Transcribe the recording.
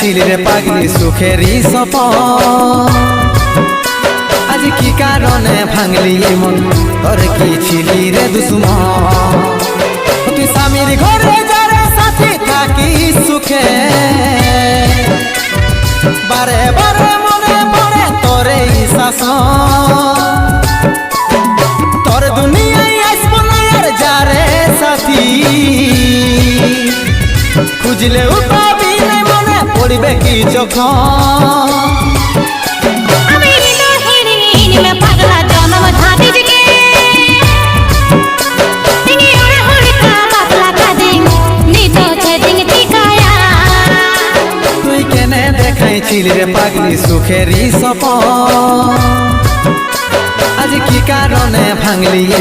দেখাইছিলি রে পাগলি সুখেরই সপন আজ কি কারণে ভাঙলি মন তোর কি ছিলি রে দুশ্মন তুই স্বামীর ঘরে যারে সাথে থাকি সুখে বারে বারে মনে পড়ে তোর এই শাসন তোর দুনিয়ায় আসবো না আর যারে সাথী খুঁজলেও পাবি না মনে পড়বে কি যখন তুই কেনে দেখাইছিলি রে পাগলি সুখেরই সপন আজ কি কারণে ভাঙলি